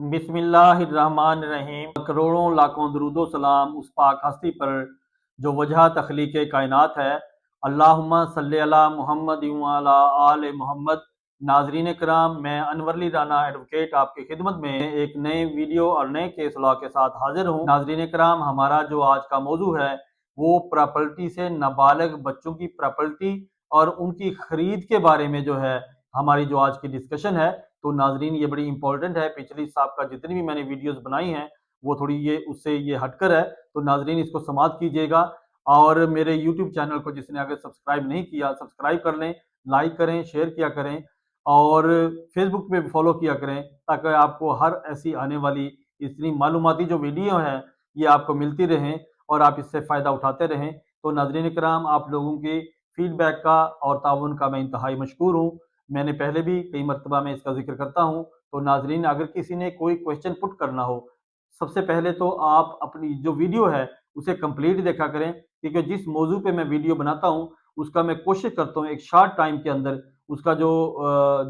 बिस्मिल्लाहिर्रहमानिर्रहीम। करोड़ों लाखों दरूद व सलाम उस पाक हस्ती पर जो वजह तख्लीक कायनात है। अल्लाहुम्मा सल्ली अला मुहम्मद व अला आले मुहम्मद। नाजरीन कराम, मैं अनवरली राना एडवोकेट आपकी खिदमत में एक नए वीडियो और नए केस लॉ के साथ हाजिर हूँ। नाजरीन कराम, हमारा जो आज का मौजू है वो प्रॉपर्टी से नाबालिग बच्चों की प्रॉपर्टी और उनकी खरीद के बारे में जो है हमारी जो आज की डिस्कशन है। तो नाजरीन, ये बड़ी इंपॉर्टेंट है। पिछली साबका जितनी भी मैंने वीडियोस बनाई हैं वो थोड़ी ये हटकर है। तो नाजरीन, इसको समाप्त कीजिएगा और मेरे यूट्यूब चैनल को जिसने अगर सब्सक्राइब नहीं किया सब्सक्राइब कर लें, लाइक करें, शेयर किया करें और फेसबुक पे भी फॉलो किया करें, ताकि आपको हर ऐसी आने वाली इतनी मालूमाती जो वीडियो हैं ये आपको मिलती रहें और आप इससे फ़ायदा उठाते रहें। तो नाजरीन कराम, आप लोगों के फीडबैक का और ताउन का मैं इंतहाई मशकूर हूँ। मैंने पहले भी कई मरतबा मैं इसका जिक्र करता हूँ। तो नाजरीन, अगर किसी ने कोई क्वेश्चन पुट करना हो, सबसे पहले तो आप अपनी जो वीडियो है उसे कंप्लीट देखा करें, क्योंकि जिस मौजू पे मैं वीडियो बनाता हूँ उसका मैं कोशिश करता हूँ एक शार्ट टाइम के अंदर उसका जो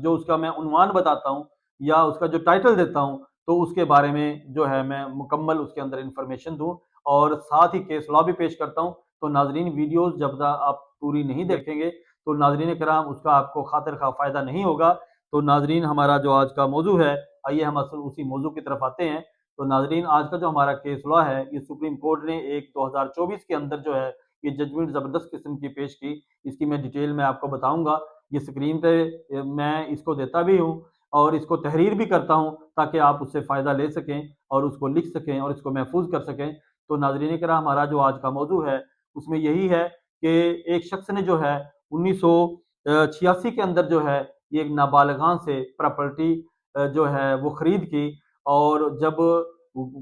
उसका मैं उन्वान बताता हूँ या उसका जो टाइटल देता हूँ, तो उसके बारे में जो है मैं मुकम्मल उसके अंदर इंफॉर्मेशन दूँ और साथ ही केस लॉ भी पेश करता हूँ। तो नाजरीन, वीडियोस जब तक आप पूरी नहीं देखेंगे तो नाजरीन कराम उसका आपको खातिर खा फ़ायदा नहीं होगा। तो नाजरीन, हमारा जो आज का मौजू है, आइए हम असल उसी मौजू की तरफ आते हैं। तो नाजरीन, आज का जो हमारा केस लॉ है ये सुप्रीम कोर्ट ने 2024 के अंदर जो है ये जजमेंट ज़बरदस्त किस्म की पेश की। इसकी मैं डिटेल में आपको बताऊंगा। ये स्क्रीन पे मैं इसको देता भी हूँ और इसको तहरीर भी करता हूँ ताकि आप उससे फ़ायदा ले सकें और उसको लिख सकें और इसको महफूज कर सकें। तो नाजरीन कराम, हमारा जो आज का मौजू है उसमें यही है कि एक शख्स ने जो है 1986 के अंदर जो है ये एक नाबालिगां से प्रॉपर्टी जो है वो खरीद की और जब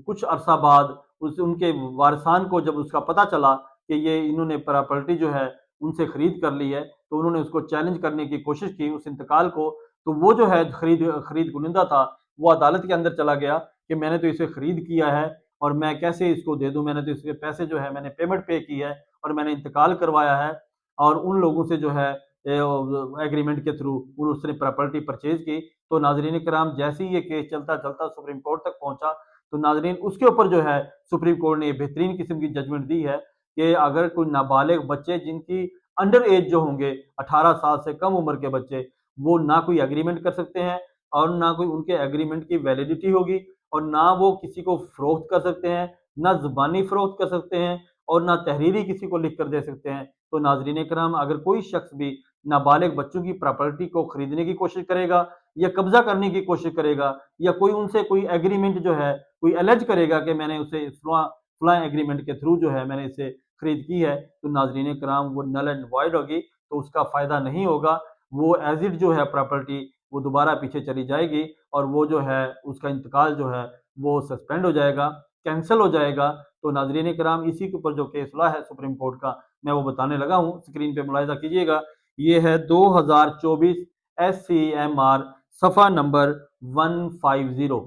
कुछ अरसा बाद उनके वारसान को जब उसका पता चला कि ये इन्होंने प्रॉपर्टी जो है उनसे खरीद कर ली है, तो उन्होंने उसको चैलेंज करने की कोशिश की उस इंतकाल को। तो वो जो है खरीद कुनिंदा था, वो अदालत के अंदर चला गया कि मैंने तो इसे खरीद किया है और मैं कैसे इसको दे दूं, मैंने तो इसके पैसे जो है मैंने पेमेंट पे की है और मैंने इंतकाल करवाया है और उन लोगों से जो है एग्रीमेंट के थ्रू उसने प्रॉपर्टी परचेज की। तो नाजरीन कराम, जैसे ही ये केस चलता चलता सुप्रीम कोर्ट तक पहुंचा, तो नाजरीन उसके ऊपर जो है सुप्रीम कोर्ट ने ये बेहतरीन किस्म की जजमेंट दी है कि अगर कोई नाबालिग बच्चे जिनकी अंडर एज जो होंगे 18 साल से कम उम्र के बच्चे, वो ना कोई एग्रीमेंट कर सकते हैं और ना कोई उनके एग्रीमेंट की वैलिडिटी होगी और ना वो किसी को फरोख्त कर सकते हैं, ना ज़ुबानी फरोख्त कर सकते हैं और ना तहरीरी किसी को लिख कर दे सकते हैं। तो नाजरीन कराम, अगर कोई शख्स भी नाबालिग बच्चों की प्रॉपर्टी को खरीदने की कोशिश करेगा या कब्जा करने की कोशिश करेगा या कोई उनसे कोई एग्रीमेंट जो है कोई एलेज करेगा कि मैंने उसे फलां एग्रीमेंट के थ्रू जो है मैंने इसे खरीद की है, तो नाजरीन कराम वो नल एंड वॉइड होगी, तो उसका फ़ायदा नहीं होगा। वो एज इट जो है प्रॉपर्टी वो दोबारा पीछे चली जाएगी और वो जो है उसका इंतकाल जो है वो सस्पेंड हो जाएगा, कैंसिल हो जाएगा। तो नाजरीन कराम, इसी के ऊपर जो केस लॉ है सुप्रीम कोर्ट का मैं वो बताने लगा हूँ। स्क्रीन पे मुलाहिजा कीजिएगा, ये है 2024 SCMR सफ़ा नंबर 150।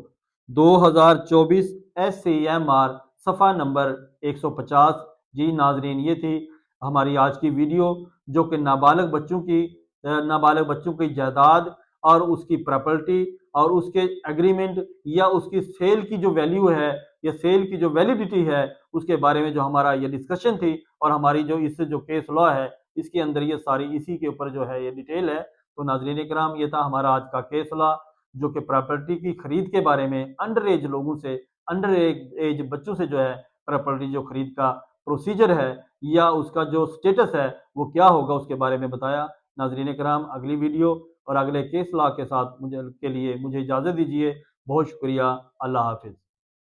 2024 SCMR सफ़ा नंबर 150। जी नाजरीन, ये थी हमारी आज की वीडियो जो कि नाबालिग बच्चों की जायदाद और उसकी प्रॉपर्टी और उसके एग्रीमेंट या उसकी सेल की जो वैल्यू है या सेल की जो वैलिडिटी है उसके बारे में जो हमारा ये डिस्कशन थी और हमारी जो इससे जो केस लॉ है इसके अंदर ये सारी इसी के ऊपर जो है ये डिटेल है। तो नाजरीन कराम, ये था हमारा आज का केस लॉ जो कि प्रॉपर्टी की खरीद के बारे में अंडर एज लोगों से, अंडर एज बच्चों से जो है प्रॉपर्टी जो खरीद का प्रोसीजर है या उसका जो स्टेटस है वो क्या होगा उसके बारे में बताया। नाजरीन कराम, अगली वीडियो और अगले केस लॉ के साथ मुझे इजाज़त दीजिए। बहुत शुक्रिया। अल्लाह हाफिज़।